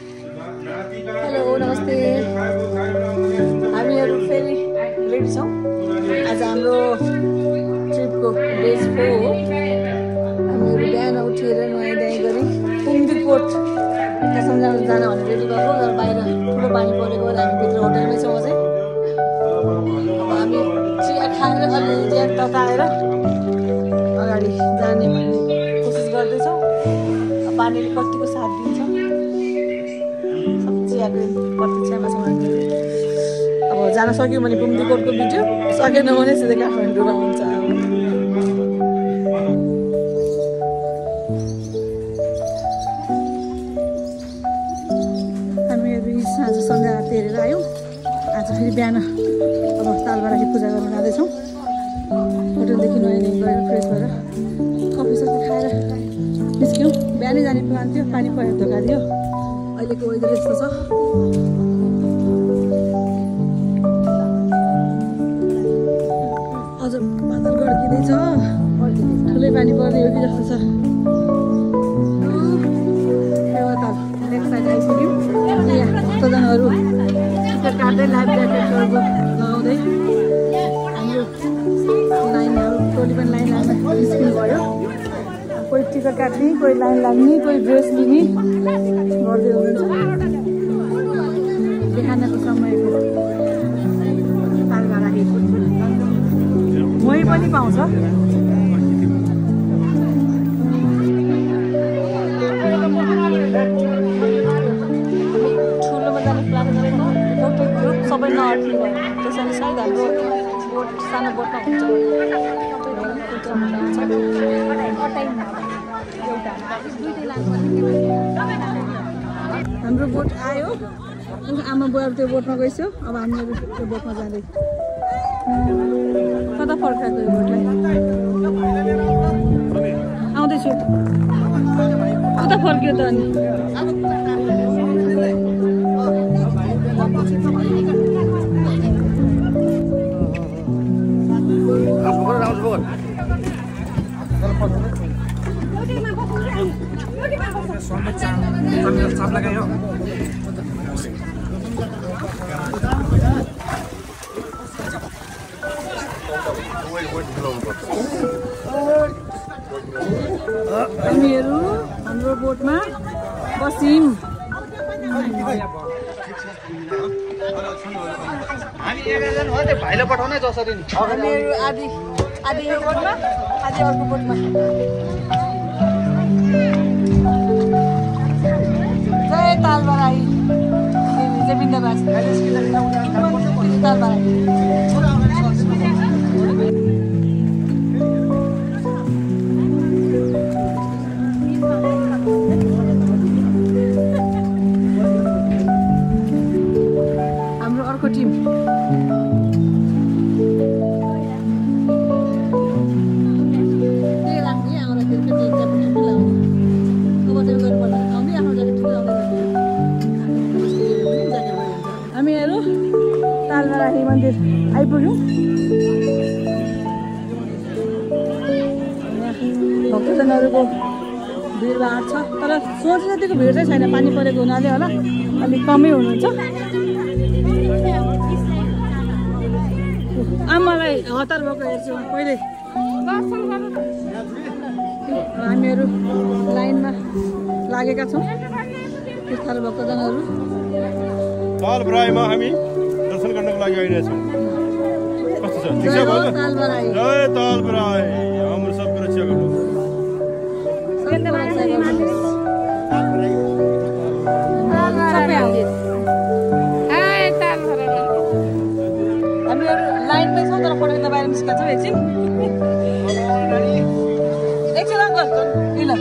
Hello नमस्ते हामीहरू फेरि रेडी छौँ आज हाम्रो ट्रिपको डे 4 हो हामीहरू बिहान उठेर नुहाइधुवाइ गरी कुम्दिकोट त्यहाँसम्म जान भनेर रेडी भएको तर बाहिर ठुलो पानी परेको भएर हामी भित्र होटलमै छौँ अझै अब हामी चिया खाएर अलिअलि ज्यान तताएर अगाडि जाने भन्ने कोसिस गर्दैछौँ पानीले कतिको साथ दिन्छ प्रतीक्षामा छौँ अब जान सक्यो भने कुम्दिकोटको भिडियो सकेन भने सिधै काठमाडौँमा हुन्छ हामीहरू साँझ सन्ध्या आरती हेरेर आयौँ आज फेरि बिहान अब तालबाराकी पूजा गर्न जाँदैछौँ होटलदेखि नुहाइधुवाइ गएर फ्रेस भएर कफी सफी खाएर निस्क्यौँ बिहानै जाने प्लान थियो पानी परेर धोका दियो अहिलेको वेदर यस्तो छ अझ बादल गड्किँदैछ ठुलै पानी पर्ने हो कि जस्तो छ लेफ्ट साइड आइपुग्यौँ यहाँ भक्तजनहरू टिकट काट्दै लाइफ ज्याकेटहरू लगाउँदै हाम्रो लाइनहरू टोली पनि लाइन लाग्न निस्किनु भयो कोही टिकट काट्ने कोही लाइन लाग्ने कोही ड्रेस लिने गर्दै हुनुहुन्छ बिहानको समयको तालबाराकी मही पनि पाउँछ ठुलोमा जाने प्लान गरेको एउटा ग्रुप सबै नअट्ने भयो त्यसैले सायद हाम्रो बोट सानो बोटमा हुन्छ हाम्रो बोट आयो आमा बुवाहरू त्यो बोटमा गइसक्यो अब हामीहरू त्यो बोटमा जाँदै कता फर्काएको यो बोटलाई आउँदैछु कता फर्क्यो त अनि चाप लगायो हामीहरू हाम्रो बोटमा बस्यौँ हामी 11 जना हो त्यो भाइले पठाउनै जसरी नि हामीहरू आधी यो बोटमा आधी अर्को बोटमा जय तालबाराकी जय बिन्दाबास तालबाराकी हाम्रो अर्को टिम हामीहरू तालबाराकी मन्दिर आइपुग्यौँ भक्तजनहरूको भिडभाड छ तर सोचे जतिको भिड चाहिँ छैन पानी परेको हुनाले होला अलिक कमै हुनुहुन्छ आमालाई हतार भएको हेर्छु पहिले हामीहरू लाइनमा लागेका छौँ तीर्थालु भक्तजनहरू तालबराईमा हामी दर्शन गर्नको लागि आइरहेछौँ कस्तो छ ठिक छ भाइ जय तालबराई हाम्रो सबको रक्षा गर्नु हामीहरू लाइनमै छौँ तर पटक्क बाहिर निस्केका छौँ एकछिन अङ्कल ल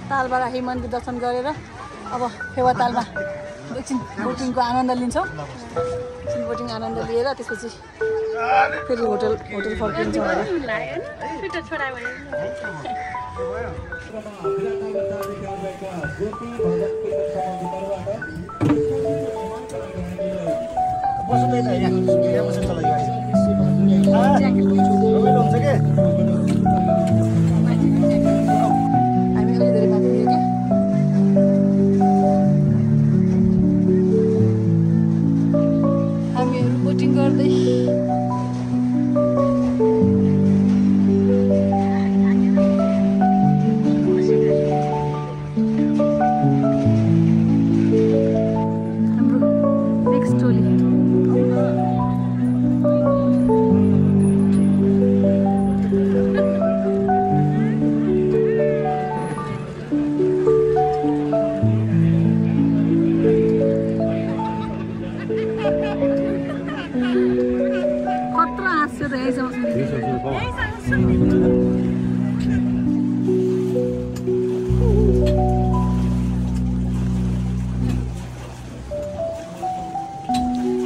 तालबरा मन्दिर दर्शन गरेर अब फेवातालमा एकछिन बोटिङको आनन्द लिन्छौँ। एकछिन बोटिङ आनन्द लिएर त्यसपछि फेरि होटल फर्किन्छौँ होला। हामीहरू बोटिङ गर्दै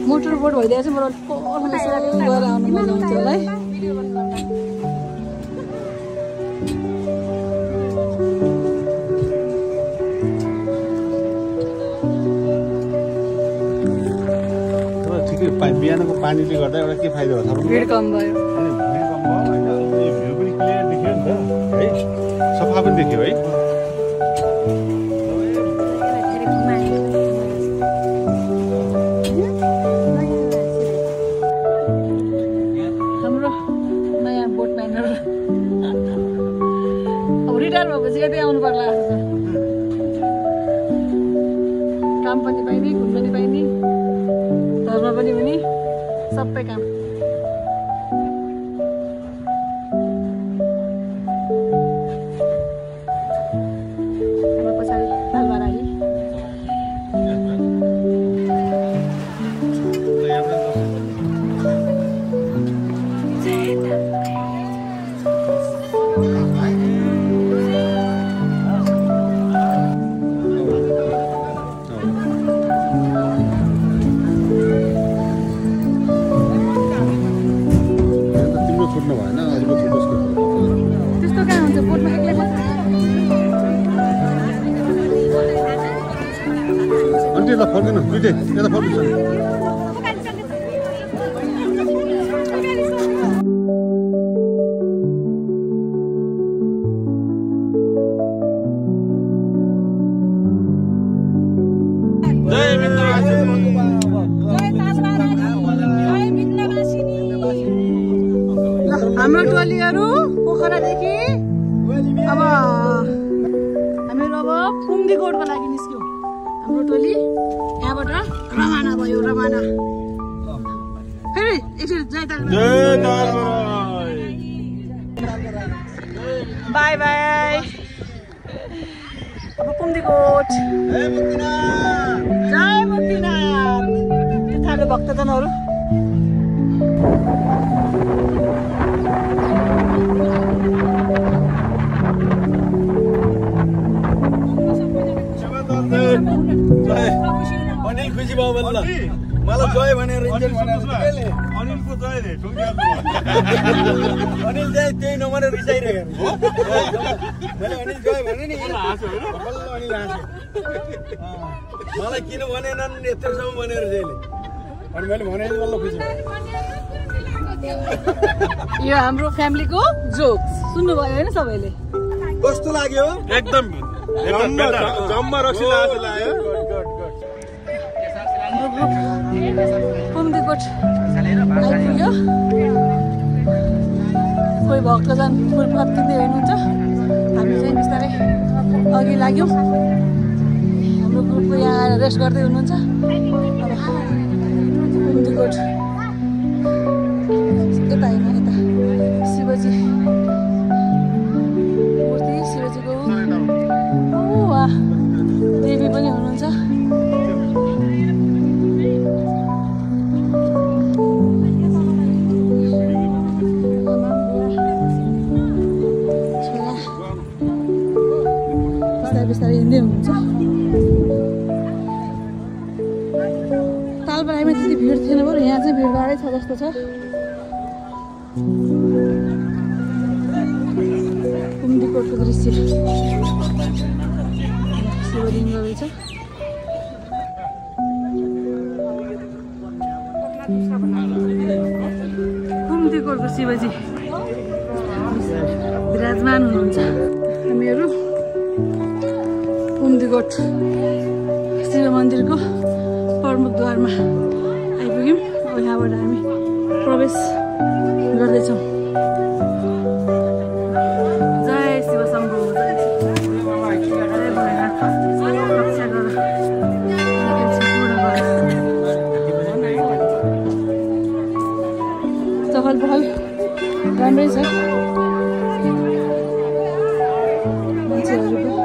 मोटर बोट भइदिएको छ। मलाई गएर आउनु मजा आउँछ होला है। बिहानको पानीले गर्दा एउटा के फाइदा हो? भिड कम भयो। भ्यू पनि क्लियर देखियो नि त है, सफा पनि देखियो है। हाम्रो नयाँ बोट म्यानर अब रिटायर भएपछि यतै आउनु पर्ला जस्तो छ। काम पनि पाइने, घुम पनि पाइने, धर्म पनि हुने, सबै काम। पछाडि तालबरा त्यस्तो कहाँ हुन्छ बोटमा एक्लै अन्त ल फर्किनु दुइटै यता फर्किन्छ। हाम्रो टोलीहरू पोखरादेखि अब हामीहरू अब पुङ्दीकोटको लागि निस्क्यौँ। हाम्रो टोली यहाँबाट रवाना भयो। रवाना फेरि एकचोटि जय तालबरा। बाई बाई अब कुम्दीकोट जय मुक्तिनाथ तीर्थालु भक्तजनहरू अनिल खुसी भयो भने ल मलाई जय भनेर अनिलको जय रे अनिल जय त्यही नमानेर रिसाइरहेको मैले अनिल जय भने नि अनिल हाँस्यो मलाई किन भनेनन् यत्रोसम्म भनेर जयले अनि मैले भने बल्ल खुसी यो हाम्रो फ्यामिलीको जोक्स सुन्नुभयो होइन सबैले कस्तो लाग्यो एकदम जम्मा रक्सी लाग्यो कुम्दीकोट आइपुग्यो कोही भक्तजन फुलपात किन्दै हुनुहुन्छ हामी चाहिँ बिस्तारै अघि लाग्यौँ हाम्रो ग्रुपको यहाँ आएर रेस्ट गर्दै हुनुहुन्छ अब कुम्दीकोट यता होइन यता शिवजी मूर्ति शिवजीको वाह देवी पनि हुनुहुन्छ बिस्तारै हिँड्दै हुनुहुन्छ तालबराईमा त्यति भिड थिएन बरु यहाँ चाहिँ भिडभाडै छ जस्तो छ कुम्दीकोटको दृश्य शिवलिङ्ग रहेछ कुम्दीकोटको शिवजी विराजमान हुनुहुन्छ हामीहरू कुम्दीकोट शिव मन्दिरको प्रमुखद्वारमा आइपुग्यौँ अब यहाँबाट हामी प्रवेश गर्दैछौँ जय शिव शम्भु जय भोलेनाथ रक्षा गर चहल पहल राम्रै छ मान्छेहरूको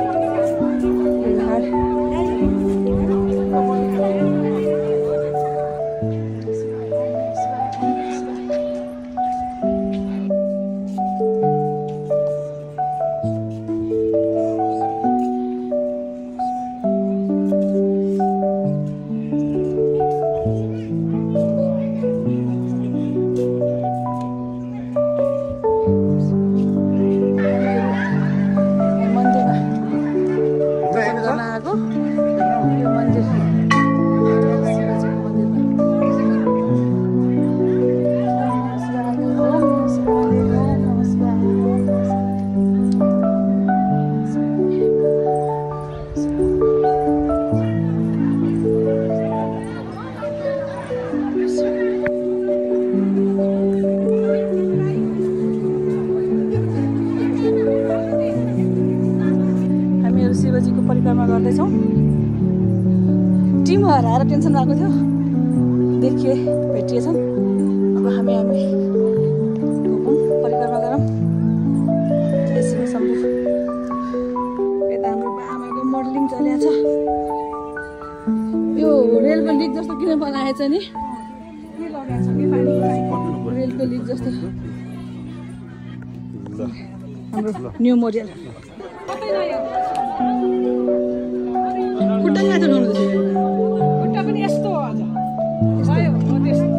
शिवजीको परिक्रमा गर्दैछौँ टिम हराएर टेन्सन भएको थियो देखिए भेटिएछन् अब हामी परिक्रमा गरौँ जय शिव शम्भु यता हाम्रो आमाको मोडलिङ चलिरहेछ यो रेलको लिक जस्तो किन बनाएछ नि रेलको लिक जस्तो हाम्रो न्यू मोडल खुट्टा कहाँ चलाउनु खुट्टा पनि यस्तो आज भयो यस्तो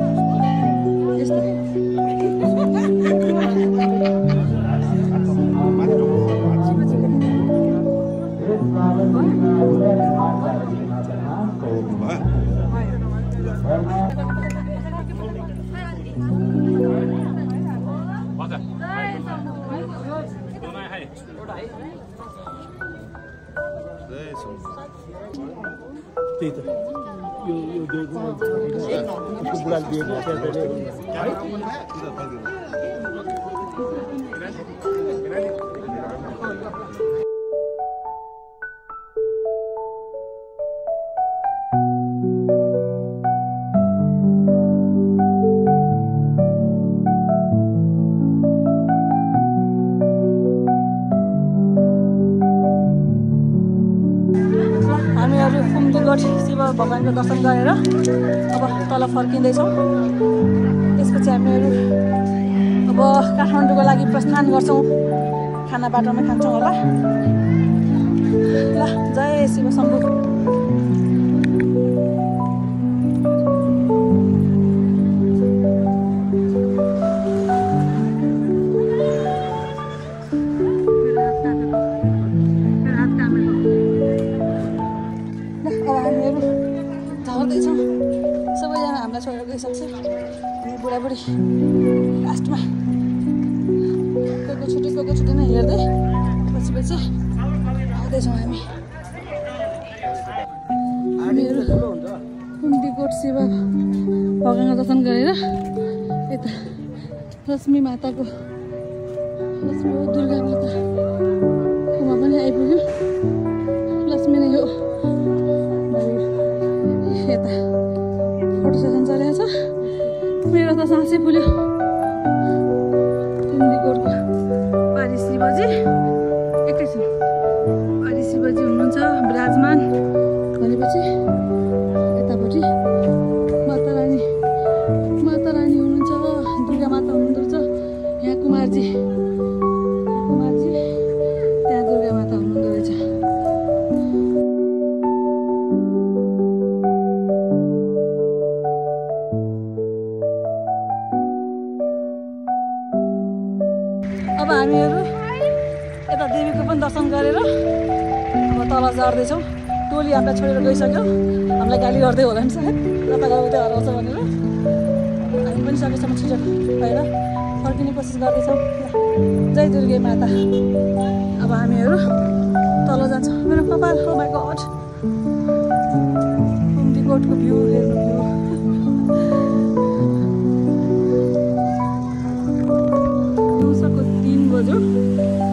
त्यही त यो बुढाले दिएको हामीहरू कुम्दीकोट शिव भगवानको दर्शन गरेर अब तल फर्किँदैछौँ। त्यसपछि हामीहरू अब काठमाडौँको लागि प्रस्थान गर्छौँ। खाना बाटोमा खान्छौँ होला। ल जय शिव शम्भु। झर्दैछौँ सबैजना हामीलाई छोडेर गइसक्छ। अनि बुढाबुढी लास्टमा कोको छुट्टी नै हेर्दै पछि आउँदैछौँ हामी। हामीहरू कुम्दीकोट शिव भगवानको दर्शन गरेर यता लक्ष्मी माताको दुर्गा माताकोमा पनि आइपुग्यौँ। लक्ष्मी नै हो। यता फोटो सेसन चलेको छ। मेरो त सासै फुल्यो। कुम्दीकोटको पारी शिवजी एकैछिन पारी शिवजी हुनुहुन्छ विराजमान भनेपछि यतापट्टि माता रानी हुनुहुन्छ, दुर्गा माता हुनुहुँदो रहेछ। यहाँ कुमारजी त्यहाँ दुर्गा माता हुनुहुँदो रहेछ। अब हामीहरू यता देवीको पनि दर्शन गरेर अब तल झर्दैछौँ। टोली हामीलाई छोडेर गइसक्यो। हामीलाई गाली गर्दै होला नि सायद कता गयो उतै हराउँछ भनेर। हामी पनि सकेसम्म छिटो भएर फर्किने कोसिस गर्दैछौँ। जय दुर्गे माता। अब हामीहरू तल जान्छौँ। मेरो कपाल हो माई गड। कुम्दीकोटको भ्यू हेर्नु भ्यू। दिउँसोको 3 बज्यो।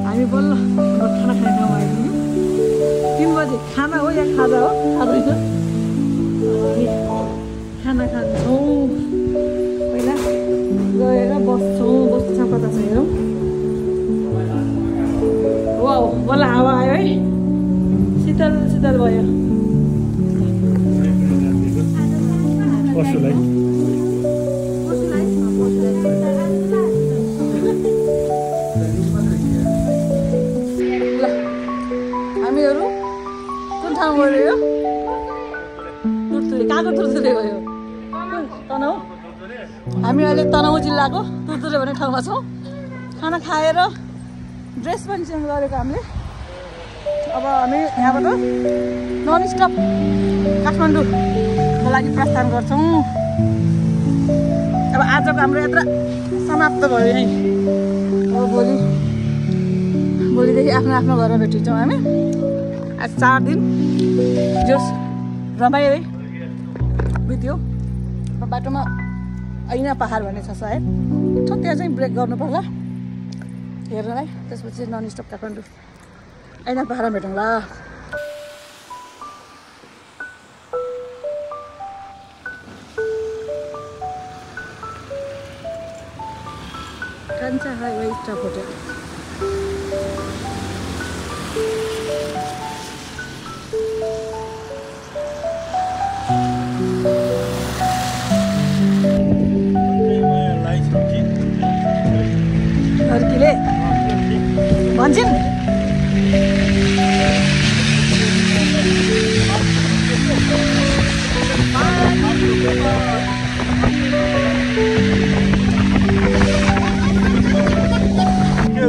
हामी बल्ल खाना खाने ठाउँमा आइपुग्यौँ। 3 बजे खाना हो या खाजा हो थाहा छैन। खाना खान्छौँ। पहिला गएर बस्छौँ। बस्छ कता छ हेरौँ। वाउ बल्ल हावा आयो है। शीतल भयो। पशुलाई हामीहरू कुन ठाउँ गयो? तुरतुरे। कहाँको तुरतुरे गयो? तनहुँ। हामी अहिले तनहुँ जिल्लाको तुरतुरे भन्ने ठाउँमा छौँ। खाना खाएर ड्रेस पनि चेन्ज गरेको हामीले। अब हामी यहाँबाट नन स्टप काठमाडौँको लागि प्रस्थान गर्छौँ। अब आजको हाम्रो यात्रा समाप्त भयो यहीँ। अब भोलिदेखि आफ्नो घरमा भेटिन्छौँ हामी। आज 4 दिन जोस रमाइलो बित्यो। अब बाटोमा ऐना पहाड भन्ने छ सायद। त्यहाँ चाहिँ ब्रेक गर्नु पर्ला हेर्नलाई। त्यसपछि नन स्टप काठमाडौँ ऐना पहाडमा भेटौँला। कान्छा हाइवे स्टप होटल। घरकीले भन्छन्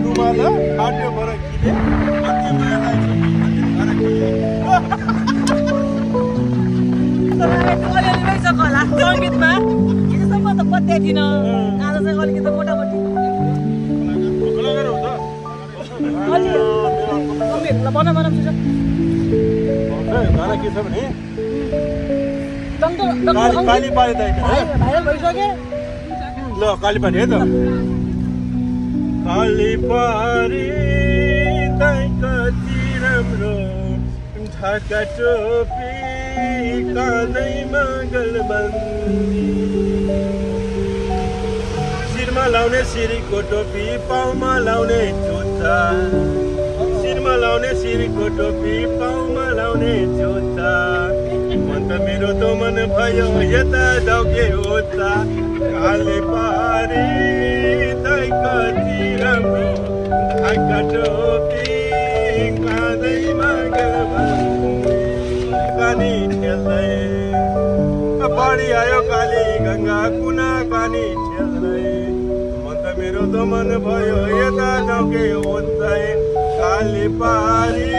रुमाल फाट्यो बरकीले अलिअलि रहेछ होला सङ्गीतमा। हिजोसम्म त पत्या थिएन। आज चाहिँ अलिकति मोटामोटी बना छिटो। गाना के छ भने भाइरल भइसक्यो। ल काली पानी है त। काली पारी दाइ कति राम्रो ढाका टोपी कानैमा गलबन्दी शिरमा लाउने सिरीको टोपी पाउमा लाउने जुत्ता अनुहारमा लाउने शिरको टोपी पाउमा लाउने जुत्ता मन त मेरो त मन भयो यता दौके होता काले पारी दाइ कति राम्रो ढाका टोपी काँधैमा कानी ठेल्दै पढी आयो काली गङ्गा कुना कानी ठेल्दै मन त मेरो त मन भयो यता दौके होता काले पारी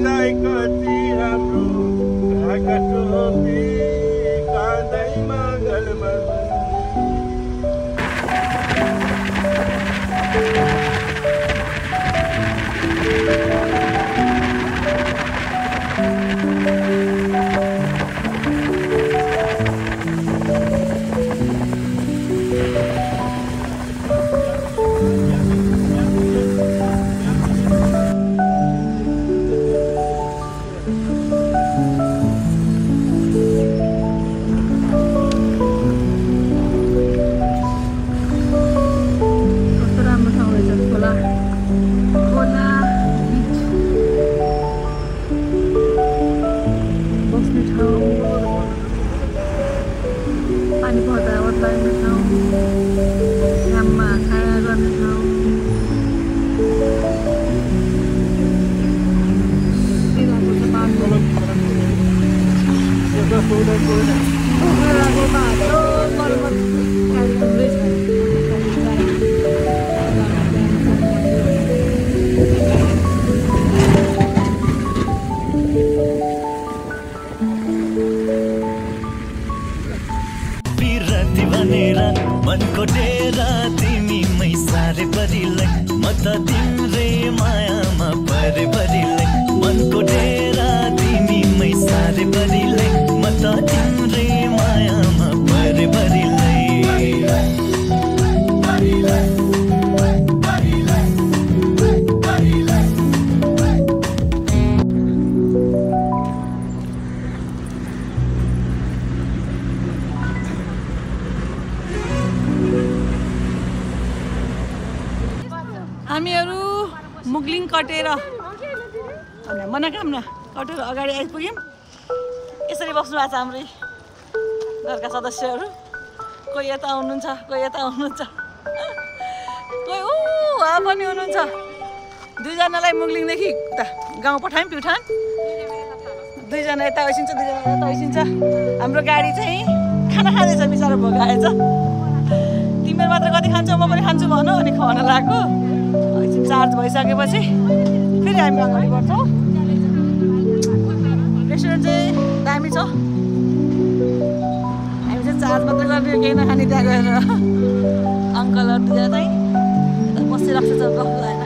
दाइ कति राम्रो ढाका टोपी काँधैमा गलमा मनको डेरा तिमी मै सारे परिलाई म त तिम्रै मायामा परे परिलाई मनको डेरा तिमी मै सारे परिलाई म त तिम्रै मायामा परे परिलाई हामीहरू मुगलिङ कटेर मनोकामना कटेर अगाडि आइपुग्यौँ। यसरी बस्नु भएको छ हाम्रै घरका सदस्यहरू। कोही यता हुनुहुन्छ, कोही यता हुनुहुन्छ, कोही उहाँ पनि हुनुहुन्छ। दुईजनालाई मुगलिङदेखि उता गाउँ पठायौँ प्युठान। दुईजना यता ओइसिन्छ, दुईजना यता ओइसिन्छ। हाम्रो गाडी चाहिँ खाना खाँदैछ, बिचरा भोगाएछ। तिमीहरू मात्र कति खान्छौ, म पनि खान्छु भन अनि खुवाउन लाग्यो। चार्ज भइसकेपछि फेरि हामी अगाडि बढ्छौँ। रेस्टुरेन्ट चाहिँ दामी छ। हामी चाहिँ चार्ज मात्रै गर्ने, केही नखाने त्यहाँ गएर। अङ्कलहरू दुईजना चाहिँ बसिरहेको छ, गफ लगाएर।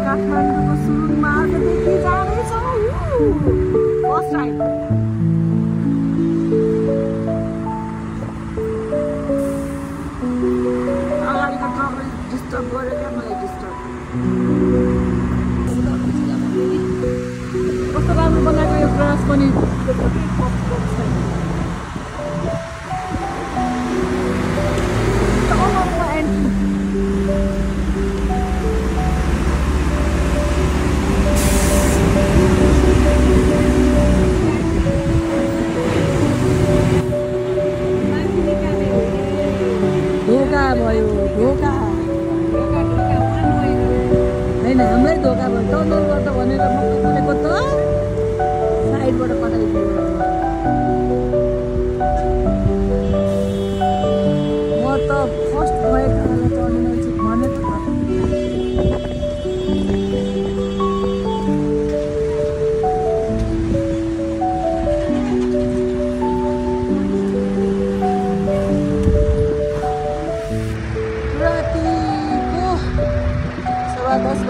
काठमाडौँको सुरुङ मार्गदेखि जाँदैछौँ। फर्स्ट राइड अगाडिको ट्रकले डिस्टर्ब गर्यो क्या, मलाई डिस्टर्ब। कस्तो राम्रो बनाएको यो ब्रस पनि। धोका भयो, धोका होइन, हामीलाई धोका भयो। टर्नरबाट भनेर म बोलेको त साइडबाट पठाइदियो। म त फर्स्ट भएको टर्नर चाहिँ भनेको त।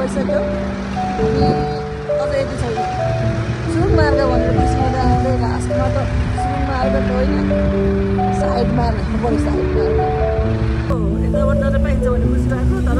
भइसक्यो अनि अझ यति छैन। सुरुङ मार्ग भनेर बिर्सिँदा आउँदै लास्टमा त सुरुङ मार्ग त होइन, साइड मार्ग पऱ्यो। साइड मार्ग यताबाट पाइन्छ भने बुझिरहेको, तर